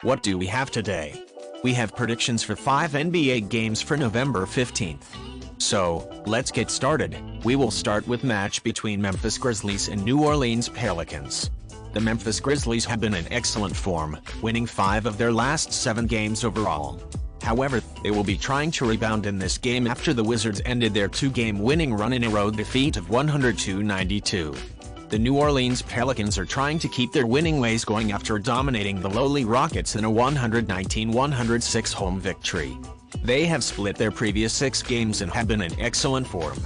What do we have today? We have predictions for 5 NBA games for November 15th. So, let's get started. We will start with match between Memphis Grizzlies and New Orleans Pelicans. The Memphis Grizzlies have been in excellent form, winning 5 of their last 7 games overall. However, they will be trying to rebound in this game after the Wizards ended their 2-game winning run in a road defeat of 102-92. The New Orleans Pelicans are trying to keep their winning ways going after dominating the lowly Rockets in a 119-106 home victory. They have split their previous 6 games and have been in excellent form.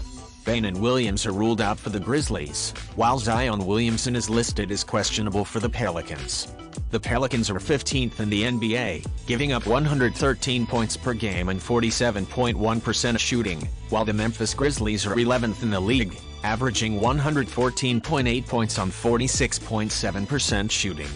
Bane and Williams are ruled out for the Grizzlies, while Zion Williamson is listed as questionable for the Pelicans. The Pelicans are 15th in the NBA, giving up 113 points per game and 47.1% shooting, while the Memphis Grizzlies are 11th in the league, averaging 114.8 points on 46.7% shooting.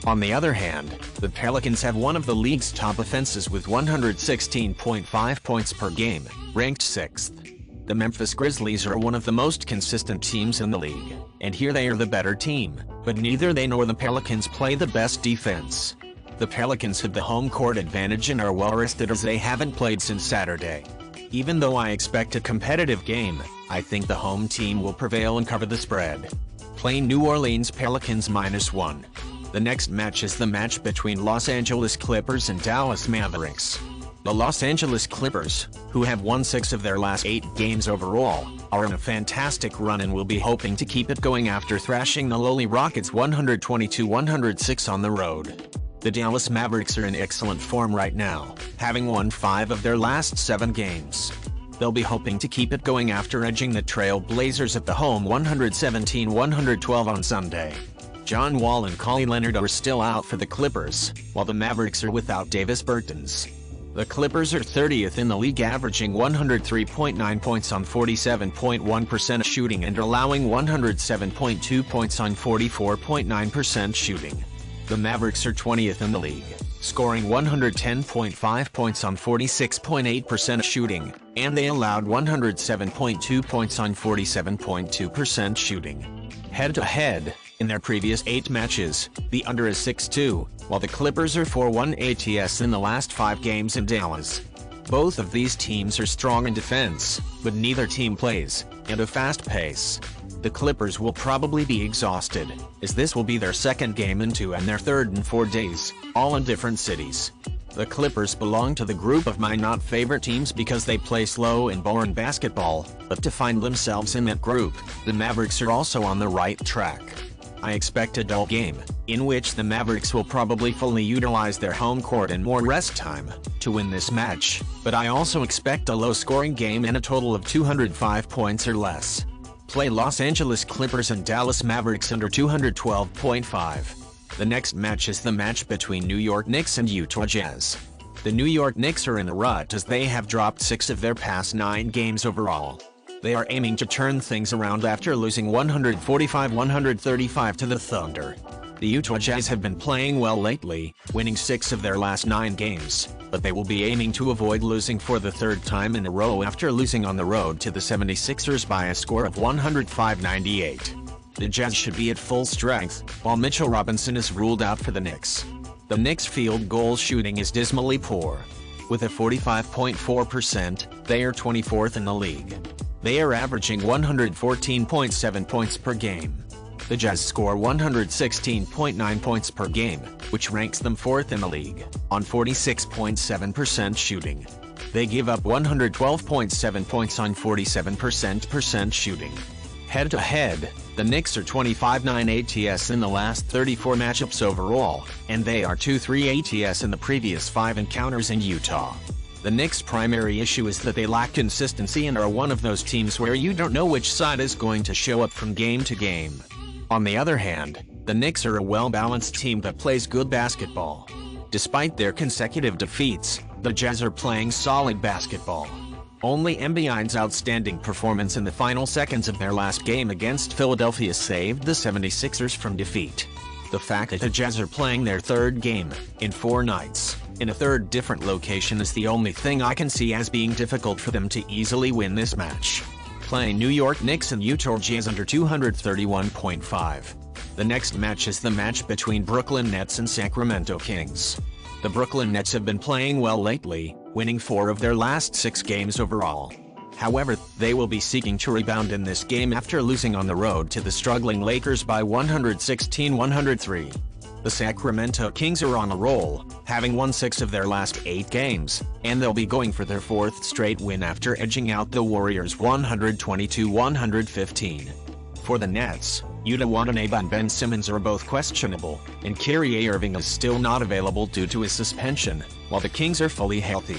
On the other hand, the Pelicans have one of the league's top offenses with 116.5 points per game, ranked 6th. The Memphis Grizzlies are one of the most consistent teams in the league, and here they are the better team, but neither they nor the Pelicans play the best defense. The Pelicans have the home court advantage and are well rested as they haven't played since Saturday. Even though I expect a competitive game, I think the home team will prevail and cover the spread. Play New Orleans Pelicans -1. The next match is the match between Los Angeles Clippers and Dallas Mavericks. The Los Angeles Clippers, who have won 6 of their last 8 games overall, are in a fantastic run and will be hoping to keep it going after thrashing the lowly Rockets 122-106 on the road. The Dallas Mavericks are in excellent form right now, having won 5 of their last 7 games. They'll be hoping to keep it going after edging the Trailblazers at the home 117-112 on Sunday. John Wall and Kawhi Leonard are still out for the Clippers, while the Mavericks are without Davis Bertans. The Clippers are 30th in the league, averaging 103.9 points on 47.1% shooting and allowing 107.2 points on 44.9% shooting. The Mavericks are 20th in the league, scoring 110.5 points on 46.8% shooting, and they allowed 107.2 points on 47.2% shooting. Head-to-head, in their previous 8 matches, the under is 6-2, while the Clippers are 4-1 ATS in the last 5 games in Dallas. Both of these teams are strong in defense, but neither team plays at a fast pace. The Clippers will probably be exhausted, as this will be their 2nd game in 2 and their 3rd in 4 days, all in different cities. The Clippers belong to the group of my not favorite teams because they play slow and boring basketball, but to find themselves in that group, the Mavericks are also on the right track. I expect a dull game, in which the Mavericks will probably fully utilize their home court and more rest time to win this match, but I also expect a low-scoring game and a total of 205 points or less. Play Los Angeles Clippers and Dallas Mavericks under 212.5. The next match is the match between New York Knicks and Utah Jazz. The New York Knicks are in a rut as they have dropped 6 of their past 9 games overall. They are aiming to turn things around after losing 145-135 to the Thunder. The Utah Jazz have been playing well lately, winning 6 of their last 9 games, but they will be aiming to avoid losing for the 3rd time in a row after losing on the road to the 76ers by a score of 105-98. The Jazz should be at full strength, while Mitchell Robinson is ruled out for the Knicks. The Knicks' field goal shooting is dismally poor. With a 45.4%, they are 24th in the league. They are averaging 114.7 points per game. The Jazz score 116.9 points per game, which ranks them 4th in the league, on 46.7% shooting. They give up 112.7 points on 47% shooting. Head-to-head, the Knicks are 25-9 ATS in the last 34 matchups overall, and they are 2-3 ATS in the previous 5 encounters in Utah. The Knicks' primary issue is that they lack consistency and are one of those teams where you don't know which side is going to show up from game to game. On the other hand, the Knicks are a well-balanced team that plays good basketball. Despite their consecutive defeats, the Jazz are playing solid basketball. Only Embiid's outstanding performance in the final seconds of their last game against Philadelphia saved the 76ers from defeat. The fact that the Jazz are playing their 3rd game in 4 nights in a 3rd different location is the only thing I can see as being difficult for them to easily win this match. Play New York Knicks and Utah Jazz under 231.5. The next match is the match between Brooklyn Nets and Sacramento Kings. The Brooklyn Nets have been playing well lately, winning 4 of their last 6 games overall. However, they will be seeking to rebound in this game after losing on the road to the struggling Lakers by 116-103. The Sacramento Kings are on a roll, having won 6 of their last 8 games, and they'll be going for their 4th straight win after edging out the Warriors 122-115. For the Nets, Yuta Watanabe and Ben Simmons are both questionable, and Kyrie Irving is still not available due to his suspension, while the Kings are fully healthy.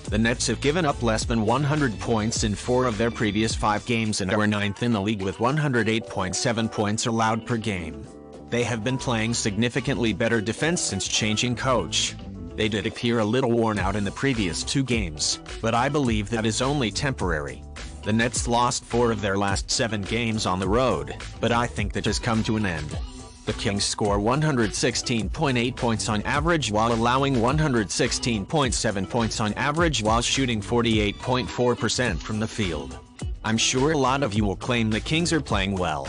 The Nets have given up less than 100 points in 4 of their previous 5 games and are 9th in the league with 108.7 points allowed per game. They have been playing significantly better defense since changing coach. They did appear a little worn out in the previous 2 games, but I believe that is only temporary. The Nets lost 4 of their last 7 games on the road, but I think that has come to an end. The Kings score 116.8 points on average while allowing 116.7 points on average while shooting 48.4% from the field. I'm sure a lot of you will claim the Kings are playing well.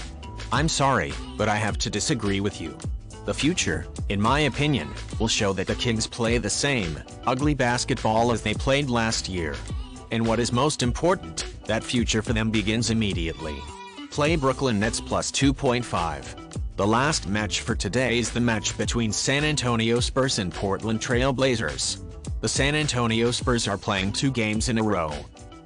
I'm sorry, but I have to disagree with you. The future, in my opinion, will show that the Kings play the same ugly basketball as they played last year. And what is most important, that future for them begins immediately. Play Brooklyn Nets plus 2.5. The last match for today is the match between San Antonio Spurs and Portland Trailblazers. The San Antonio Spurs are playing 2 games in a row.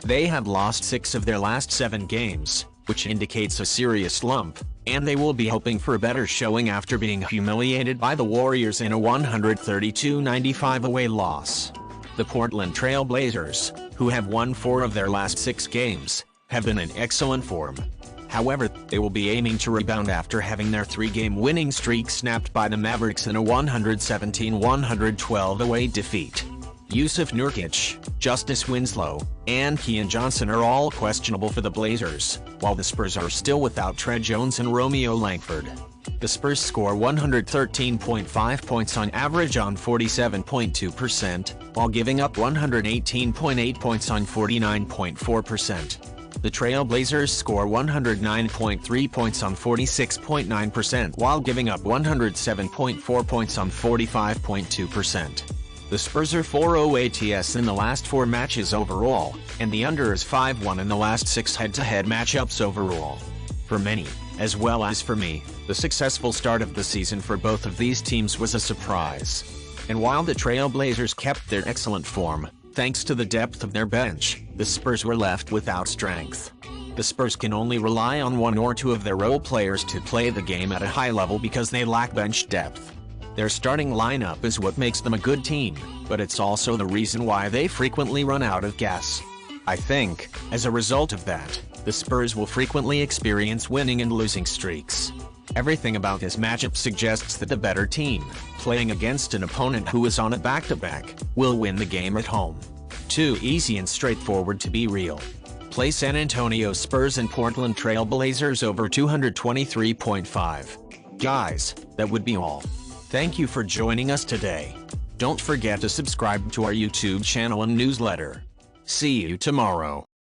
They have lost 6 of their last 7 games, which indicates a serious slump, and they will be hoping for a better showing after being humiliated by the Warriors in a 132-95 away loss. The Portland Trailblazers, who have won 4 of their last 6 games, have been in excellent form. However, they will be aiming to rebound after having their 3-game winning streak snapped by the Mavericks in a 117-112 away defeat. Yusuf Nurkic, Justice Winslow, and Keon Johnson are all questionable for the Blazers, while the Spurs are still without Tre Jones and Romeo Langford. The Spurs score 113.5 points on average on 47.2%, while giving up 118.8 points on 49.4%. The Trailblazers score 109.3 points on 46.9% while giving up 107.4 points on 45.2%. The Spurs are 4-0 ATS in the last 4 matches overall, and the under is 5-1 in the last 6 head-to-head matchups overall. For many, as well as for me, the successful start of the season for both of these teams was a surprise. And while the Trailblazers kept their excellent form, thanks to the depth of their bench, the Spurs were left without strength. The Spurs can only rely on 1 or 2 of their role players to play the game at a high level because they lack bench depth. Their starting lineup is what makes them a good team, but it's also the reason why they frequently run out of gas. I think, as a result of that, the Spurs will frequently experience winning and losing streaks. Everything about this matchup suggests that the better team, playing against an opponent who is on a back-to-back, will win the game at home. Too easy and straightforward to be real. Play San Antonio Spurs and Portland Trailblazers over 223.5. Guys, that would be all. Thank you for joining us today. Don't forget to subscribe to our YouTube channel and newsletter. See you tomorrow.